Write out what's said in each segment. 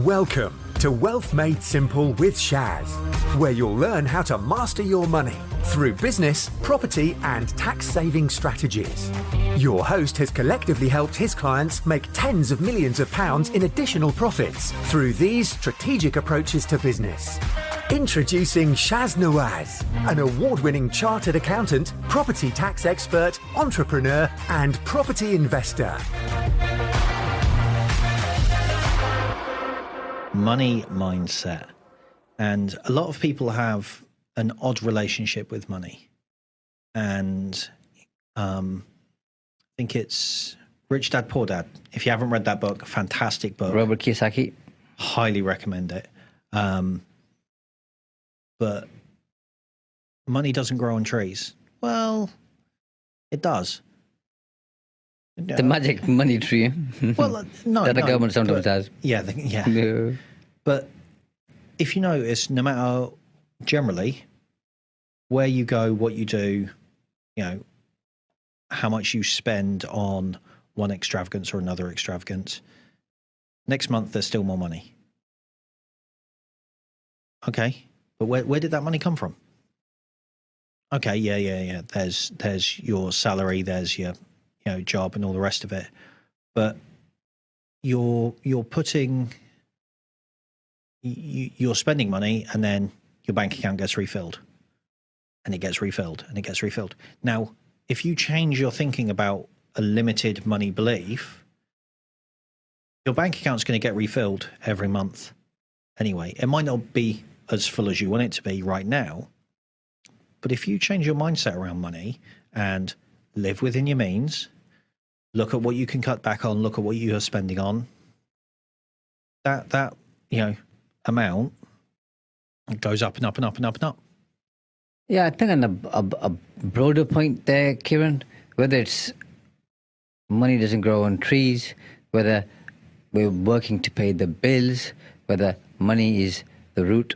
Welcome to Wealth Made Simple with Shaz, where you'll learn how to master your money through business, property, and tax-saving strategies. Your host has collectively helped his clients make tens of millions of pounds in additional profits through these strategic approaches to business. Introducing Shaz Nawaz, an award-winning chartered accountant, property tax expert, entrepreneur, and property investor. Money mindset. And a lot of people have an odd relationship with money. And I think it's Rich Dad, Poor Dad. If you haven't read that book, fantastic book. Robert Kiyosaki. Highly recommend it. But money doesn't grow on trees. Well, it does. The magic money tree. Well, no, that the no, government sometimes does. Yeah, Yeah. But if you notice, no matter generally where you go, what you do, you know, how much you spend on one extravagance or another extravagance, next month there's still more money. Okay, but where did that money come from? Okay, yeah. There's your salary, there's your job and all the rest of it, but you're putting. You're spending money and then your bank account gets refilled and it gets refilled and it gets refilled. Now, if you change your thinking about a limited money belief, your bank account's going to get refilled every month anyway. It might not be as full as you want it to be right now, but if you change your mindset around money and live within your means, look at what you can cut back on, look at what you are spending on, that amount goes up and up and up and up and up. Yeah, I think on a broader point there, Kieran, whether it's money doesn't grow on trees, whether we're working to pay the bills, whether money is the root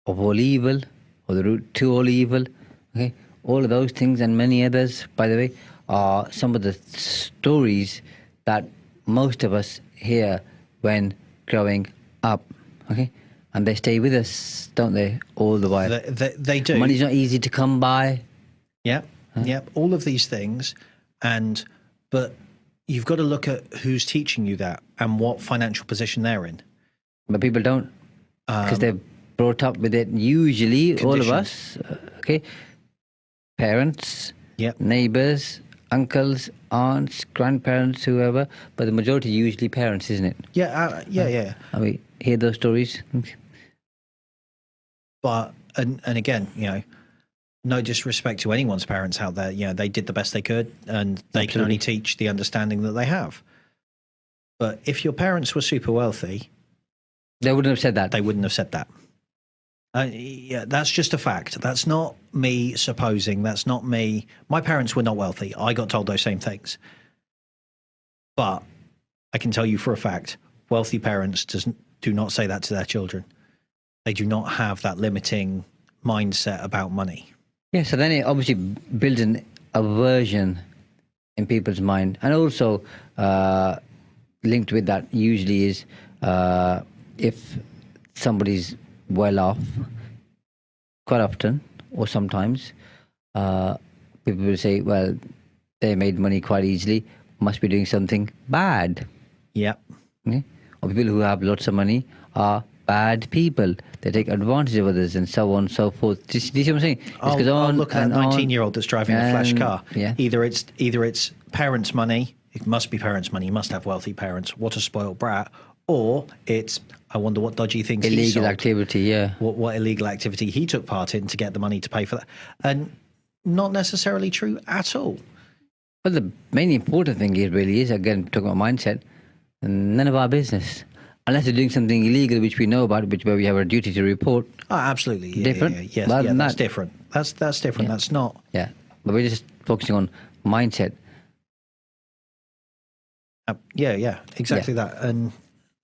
of all evil or the root to all evil, okay? All of those things and many others, by the way, are some of the stories that most of us hear when growing up. Okay, and they stay with us, don't they, all the while? They do. Money's not easy to come by. Yeah, all of these things, but you've got to look at who's teaching you that and what financial position they're in. But people don't, because they're brought up with it. Usually, all of us, okay, parents, neighbours, uncles, aunts, grandparents, whoever, but the majority usually parents, isn't it? Yeah. I mean, hear those stories. But and again, no disrespect to anyone's parents out there. They did the best they could, and they can only teach the understanding that they have. But if your parents were super wealthy, they wouldn't have said that. They wouldn't have said that. That's just a fact. That's not me supposing. That's not me. My parents were not wealthy. I got told those same things. But I can tell you for a fact, wealthy parents do not say that to their children. They do not have that limiting mindset about money. Yeah, so then it obviously builds an aversion in people's mind. And also linked with that usually is if somebody's well off, quite often or sometimes, people will say, well, they made money quite easily, must be doing something bad. Yeah. Okay? Or people who have lots of money are bad people. They take advantage of others and so on and so forth. Do you see what I'm saying? Look at that 19-year-old that's driving a flash car. Yeah. Either it's parents' money. It must be parents' money. You must have wealthy parents. What a spoiled brat. Or it's, I wonder what dodgy things he sold. Illegal activity, yeah. What illegal activity he took part in to get the money to pay for that. And not necessarily true at all. But the main important thing here really is, again, talking about mindset, none of our business. Unless they're doing something illegal, which we know about, where we have a duty to report. Oh, absolutely. Yeah, different. Yes, that's different. That's different. Yeah. That's not. Yeah, but we're just focusing on mindset. Exactly that. And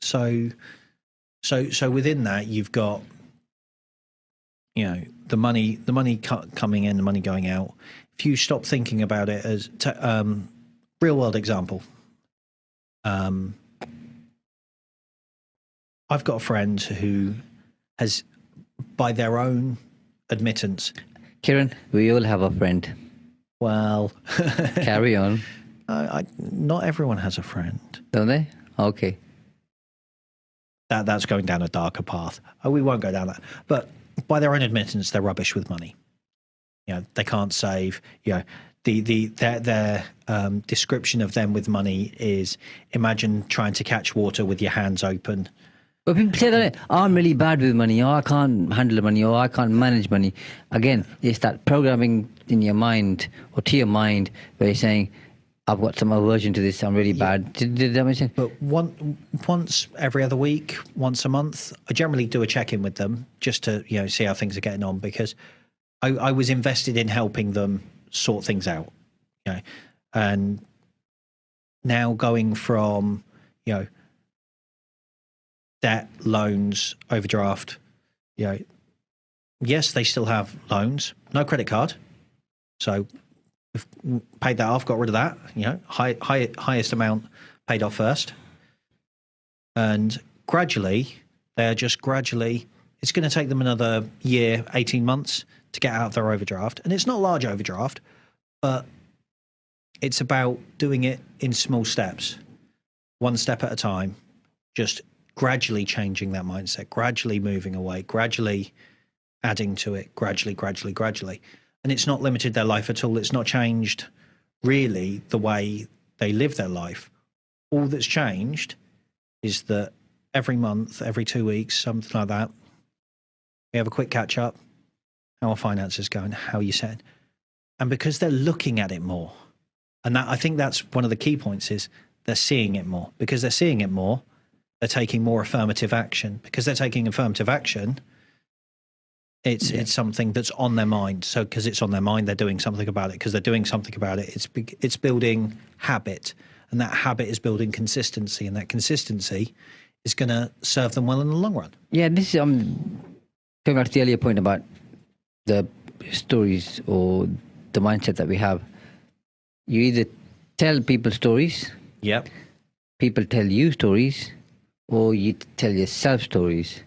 so within that, you've got, the money coming in, the money going out. If you stop thinking about it as real world example, I've got a friend who has, by their own admittance, Kieran, we all have a friend. well, Carry on. not everyone has a friend. Don't they? Okay. That's going down a darker path. We won't go down that. But by their own admittance, they're rubbish with money. They can't save. Their description of them with money is, imagine trying to catch water with your hands open. But people say that I'm really bad with money, or I can't handle money, or I can't manage money. Again, it's that programming in your mind or to your mind where you're saying, I've got some aversion to this, I'm really bad. Did that make sense? But once every other week, once a month, I generally do a check-in with them just to see how things are getting on, because I was invested in helping them sort things out. And now going from debt, loans, overdraft, yes, they still have loans, no credit card, so we've paid that off, got rid of that. Highest amount paid off first, and gradually it's going to take them another year, 18 months to get out of their overdraft. And it's not large overdraft, but it's about doing it in small steps, one step at a time, just gradually changing that mindset, gradually moving away, gradually adding to it, gradually. And it's not limited their life at all. It's not changed really the way they live their life. All that's changed is that every month, every 2 weeks, something like that, we have a quick catch up. How are finances going? How are you set? And because they're looking at it more, and that, I think that's one of the key points, is they're seeing it more. Because they're seeing it more, they're taking more affirmative action. Because they're taking affirmative action, it's something that's on their mind. So because it's on their mind, they're doing something about it. Because they're doing something about it, it's building habit. And that habit is building consistency. And that consistency is going to serve them well in the long run. Yeah, this is going back to the earlier point about the stories or the mindset that we have. You either tell people stories, people tell you stories, or you tell yourself stories.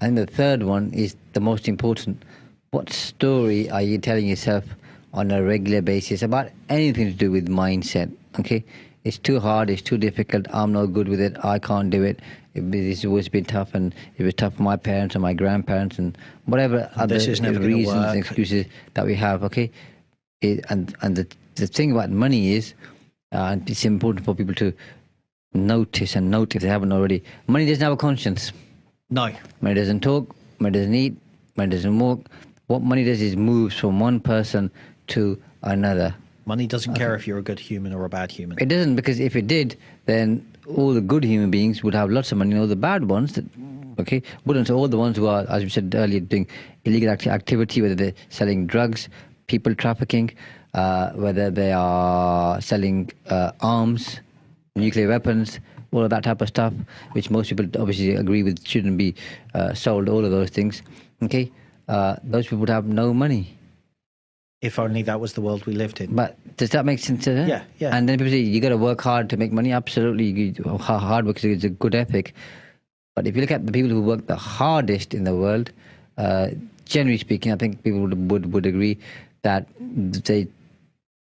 And the third one is the most important. What story are you telling yourself on a regular basis about anything to do with mindset? Okay, it's too hard, it's too difficult, I'm not good with it, I can't do it. It's always been tough, and it was tough for my parents and my grandparents and whatever other reasons and excuses that we have. Okay, and the thing about money is, it's important for people to notice and note, if they haven't already, money doesn't have a conscience. No. Money doesn't talk, money doesn't eat, money doesn't walk. What money does is moves from one person to another. Money doesn't care if you're a good human or a bad human. It doesn't, because if it did, then all the good human beings would have lots of money, and all the bad ones wouldn't. So all the ones who are, as we said earlier, doing illegal activity, whether they're selling drugs, people trafficking, whether they are selling arms, nuclear weapons, all of that type of stuff, which most people obviously agree with shouldn't be sold, all of those things, those people would have no money. If only that was the world we lived in. But does that make sense? Yeah. And then people say, you got to work hard to make money. Absolutely. Hard work is a good ethic. But if you look at the people who work the hardest in the world, generally speaking, I think people would agree that they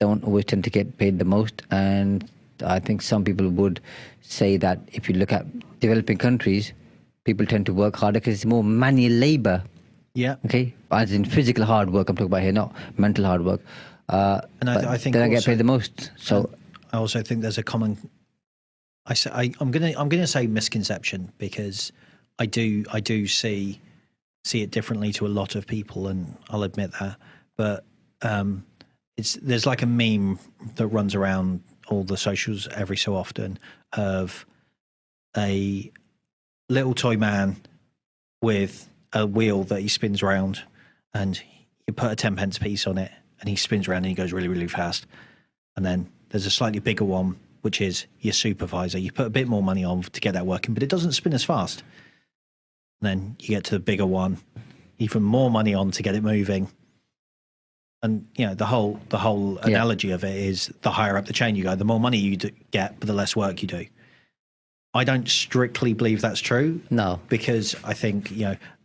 don't always tend to get paid the most. And I think some people would say that if you look at developing countries, people tend to work harder because it's more manual labor. Yeah. Okay. As in physical hard work, I'm talking about here, not mental hard work. And I think they don't get paid the most. So I also think there's a common. I'm gonna say misconception, because I do see it differently to a lot of people, and I'll admit that. But there's like a meme that runs around all the socials every so often of a little toy man with a wheel that he spins around, and you put a 10 pence piece on it, and he spins around and he goes really, really fast. And then there's a slightly bigger one, which is your supervisor. You put a bit more money on to get that working, but it doesn't spin as fast. And then you get to the bigger one, even more money on to get it moving. And the whole analogy of it is, the higher up the chain you go, the more money you get, but the less work you do. I don't strictly believe that's true. No. Because I think,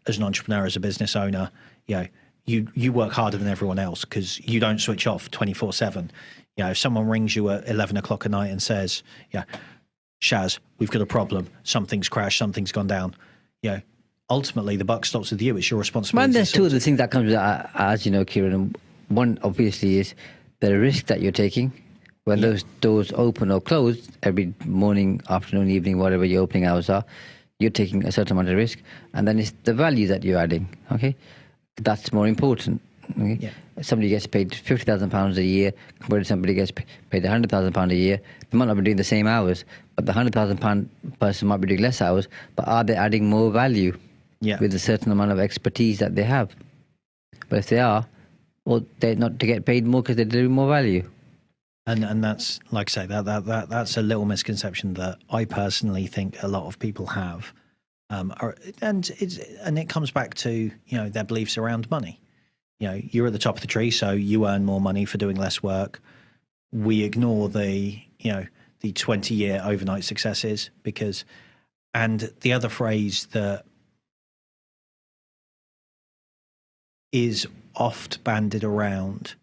as an entrepreneur, as a business owner, you work harder than everyone else because you don't switch off 24/7. If someone rings you at 11 o'clock at night and says, Shaz, we've got a problem, something's crashed, something's gone down, ultimately the buck stops with you. It's your responsibility. Man, there's two of the things that comes with that, as you know, Kieran. One obviously is the risk that you're taking when those doors open or close every morning, afternoon, evening, whatever your opening hours are. You're taking a certain amount of risk, and then it's the value that you're adding. Okay, that's more important. Okay? Yeah. Somebody gets paid £50,000 a year compared to somebody gets paid £100,000 a year. They might not be doing the same hours, but the £100,000 person might be doing less hours. But are they adding more value with a certain amount of expertise that they have? But if they are, well, they're not to get paid more because they're doing more value. And that's, like I say, that's a little misconception that I personally think a lot of people have, and it comes back to their beliefs around money. You're at the top of the tree, so you earn more money for doing less work. We ignore the 20-year overnight successes and the other phrase that is oft bandied around.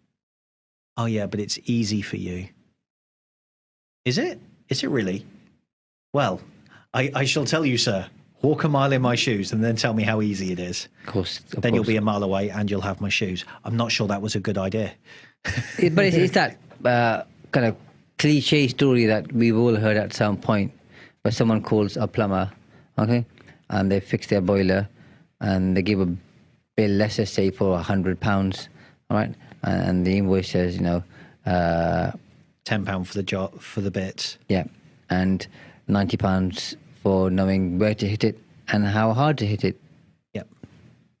Oh yeah, but it's easy for you. Is it? Is it really? Well, I shall tell you, sir. Walk a mile in my shoes and then tell me how easy it is. Of course. Then you'll be a mile away and you'll have my shoes. I'm not sure that was a good idea. But it's that kind of cliche story that we've all heard at some point, where someone calls a plumber, okay, and they fix their boiler and they give a bill, let's just say for £100, all right, and the invoice says, £10 for the job, for the bits. Yeah, and £90 for knowing where to hit it and how hard to hit it. Yep.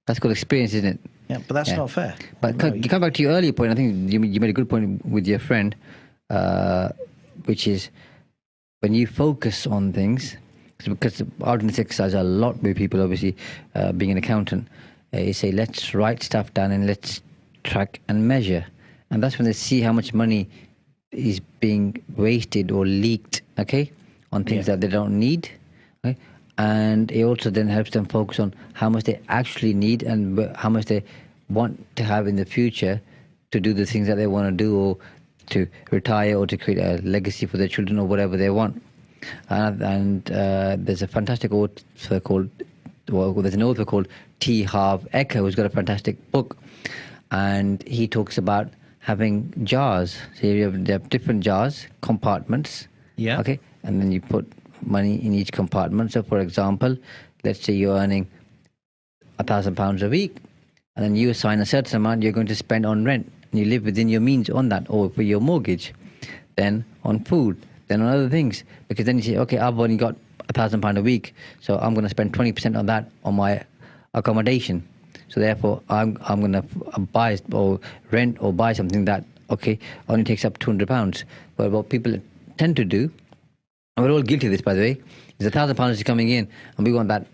That's called experience, isn't it? Yeah, but that's not fair. But you come back to your earlier point. I think you made a good point with your friend, which is when you focus on things, because out in this exercise, a lot with people, obviously, being an accountant, you say, let's write stuff down and let's track and measure. And that's when they see how much money is being wasted or leaked, okay, on things that they don't need. Okay? And it also then helps them focus on how much they actually need and how much they want to have in the future to do the things that they want to do, or to retire, or to create a legacy for their children, or whatever they want. And there's a fantastic author called, there's an author called T. Harv Eker, who's got a fantastic book, and he talks about having jars. So you have different jars, compartments. Yeah. Okay. And then you put money in each compartment. So, for example, let's say you're earning £1,000 a week, and then you assign a certain amount you're going to spend on rent, and you live within your means on that, or for your mortgage, then on food, then on other things. Because then you say, okay, I've only got £1,000 a week, so I'm going to spend 20% on that on my accommodation. So therefore, I'm going to buy or rent or buy something that, okay, only takes up £200. But what people tend to do, and we're all guilty of this, by the way, is £1,000 is coming in, and we want that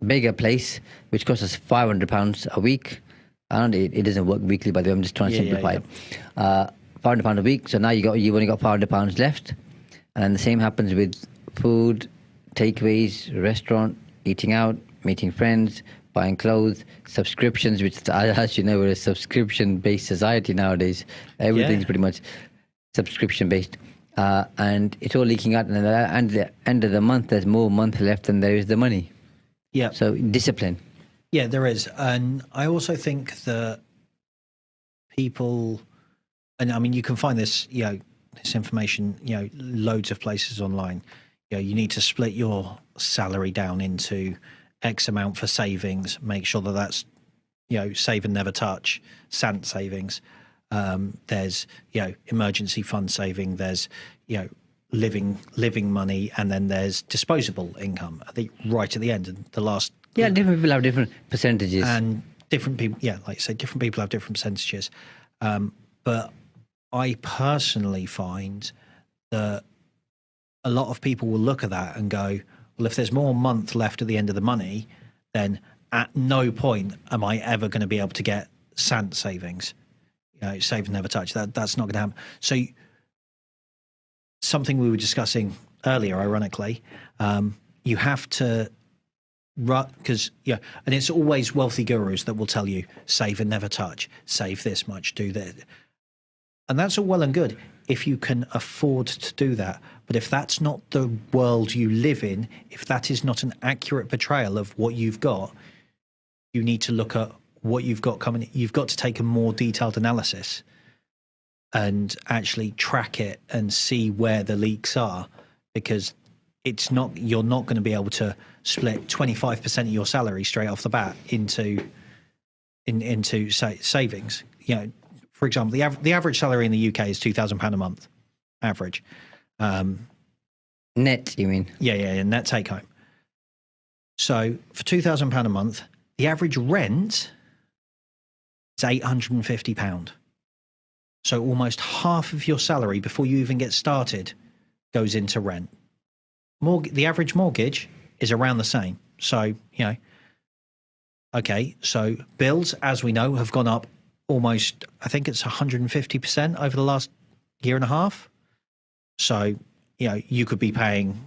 bigger place, which costs us £500 a week. And it doesn't work weekly, by the way. I'm just trying to simplify it. £500 a week. So now you've only got £500 left, and then the same happens with food, takeaways, restaurant, eating out, meeting friends, buying clothes, subscriptions, which, as you know, we're a subscription-based society nowadays. Everything's pretty much subscription-based. And it's all leaking out. And at the end of the month, there's more month left than there is the money. Yeah. So discipline. Yeah, there is. And I also think that people, and I mean, you can find this, this information, loads of places online. You need to split your salary down into X amount for savings, make sure that that's, save and never touch, Sant savings. There's, emergency fund saving, there's, living money, and then there's disposable income, I think, right at the end. And the last... Yeah, different people have different percentages. And different people, like you say, different people have different percentages. But I personally find that a lot of people will look at that and go, well, if there's more month left at the end of the money, then at no point am I ever going to be able to get Sant savings. Save and never touch. That's not going to happen. So something we were discussing earlier, ironically, you have to because and it's always wealthy gurus that will tell you save and never touch, save this much, do that, and that's all well and good if you can afford to do that. But if that's not the world you live in, if that is not an accurate portrayal of what you've got, you need to look at what you've got coming. You've got to take a more detailed analysis and actually track it and see where the leaks are, because you're not going to be able to split 25% of your salary straight off the bat into savings. For example, the average salary in the UK is £2,000 a month, average. Net, you mean? Yeah, net take home. So for £2,000 a month, the average rent is £850. So almost half of your salary before you even get started goes into rent. The average mortgage is around the same. So, okay, so bills, as we know, have gone up almost, I think it's 150% over the last year and a half. So, you could be paying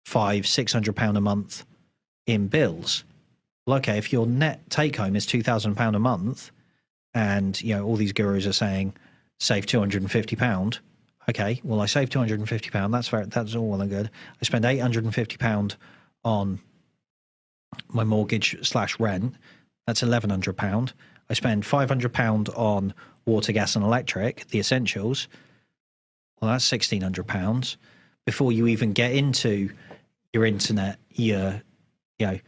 £500-600 a month in bills. Well, okay, if your net take home is £2,000 a month, and all these gurus are saying save £250. Okay, well, I save £250. That's all well and good. I spend £850 on my mortgage / rent. That's £1,100. I spend £500 on water, gas, and electric, the essentials. Well, that's £1,600 before you even get into your internet,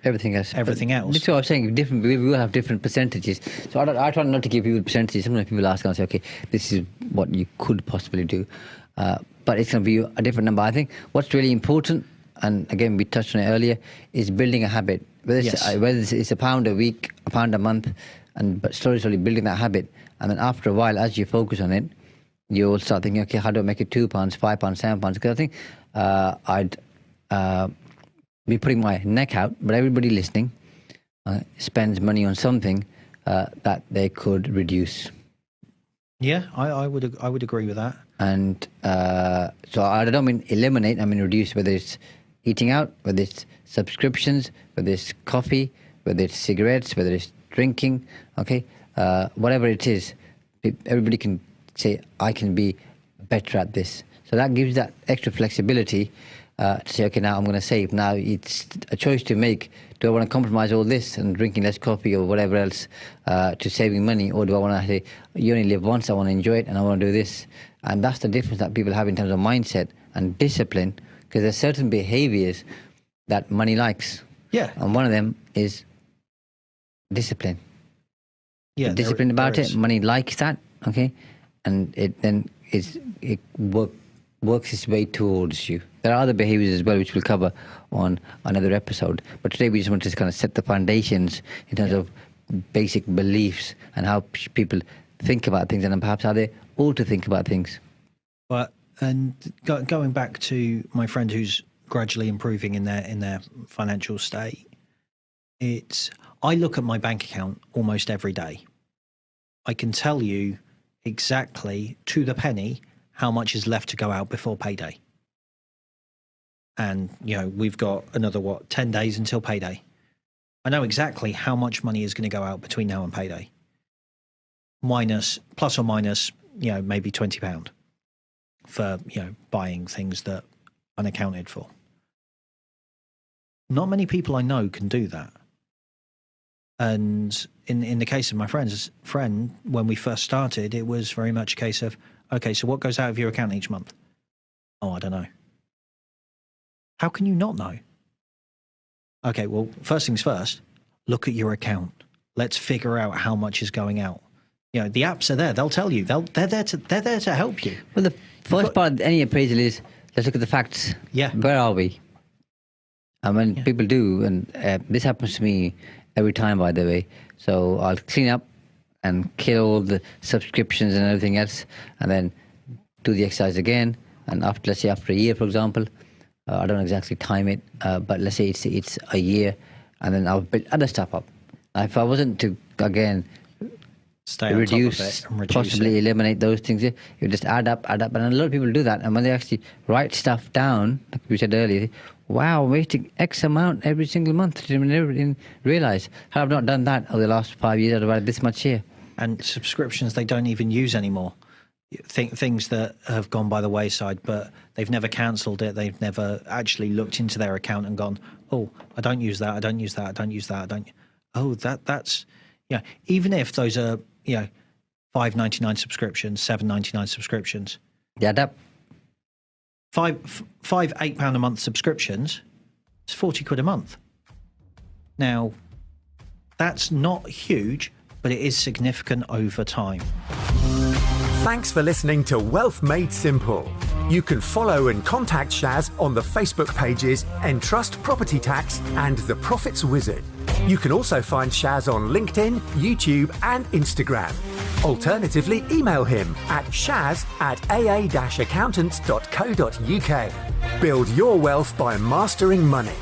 everything else. Everything else. That's what I was saying. We will have different percentages. So I try not to give people percentages. Sometimes people ask and say, okay, this is what you could possibly do. But it's going to be a different number. I think what's really important, and again, we touched on it earlier, is building a habit. Whether it's £1 a week, £1 a month, but slowly building that habit. And then after a while, as you focus on it, you'll start thinking, okay, how do I make it £2, £5, £7? Because I think I'd be putting my neck out, but everybody listening spends money on something that they could reduce. Yeah, I would agree with that. And so I don't mean eliminate, I mean reduce, whether it's eating out, whether it's subscriptions, whether it's coffee, whether it's cigarettes, whether it's drinking, okay? Whatever it is, everybody can say, I can be better at this. So that gives that extra flexibility to say, okay, now I'm going to save. Now it's a choice to make. Do I want to compromise all this and drinking less coffee or whatever else to saving money? Or do I want to say, you only live once, I want to enjoy it and I want to do this? And that's the difference that people have in terms of mindset and discipline, because there's certain behaviors that money likes. Yeah. And one of them is discipline. Yeah. Discipline about it. Money likes that, okay? And it works its way towards you. There are other behaviors as well, which we'll cover on another episode. But today we just want to kind of set the foundations in terms of basic beliefs and how people think about things, and perhaps how they ought to think about things. But going back to my friend who's gradually improving in their financial state, I look at my bank account almost every day. I can tell you exactly to the penny how much is left to go out before payday. And, we've got another, 10 days until payday. I know exactly how much money is going to go out between now and payday. Plus or minus, maybe £20 for, buying things that unaccounted for. Not many people I know can do that. And in the case of my friend, when we first started, it was very much a case of, okay, so what goes out of your account each month? Oh, I don't know. How can you not know? Okay, well, first things first, look at your account. Let's figure out how much is going out. The apps are there. They'll tell you. They're there to help you. Well, the first part of any appraisal is, let's look at the facts. Yeah. Where are we? And when people do, and this happens to me every time, by the way. So I'll clean up and kill all the subscriptions and everything else, and then do the exercise again. And let's say after a year, for example, I don't exactly time it, but let's say it's a year, and then I'll build other stuff up. If I wasn't to, again, Stay on top of it and reduce possibly it. eliminate those things. You just add up, and a lot of people do that. And when they actually write stuff down, like we said earlier, wow, I'm wasting X amount every single month. Didn't even realize. Had I not done that over the last 5 years, I'd have had this much here. And subscriptions they don't even use anymore. Things that have gone by the wayside, but they've never cancelled it. They've never actually looked into their account and gone, oh, I don't use that. I don't use that. I don't use that. I don't. Oh, that's yeah. Even if those are $5.99 subscriptions, $7.99 subscriptions, They add up. £8 a month subscriptions, it's 40 quid a month. Now, that's not huge, but it is significant over time. Thanks for listening to Wealth Made Simple. You can follow and contact Shaz on the Facebook pages Entrust Property Tax and The Profits Wizard. You can also find Shaz on LinkedIn, YouTube and Instagram. Alternatively, email him at shaz@aa-accountants.co.uk. Build your wealth by mastering money.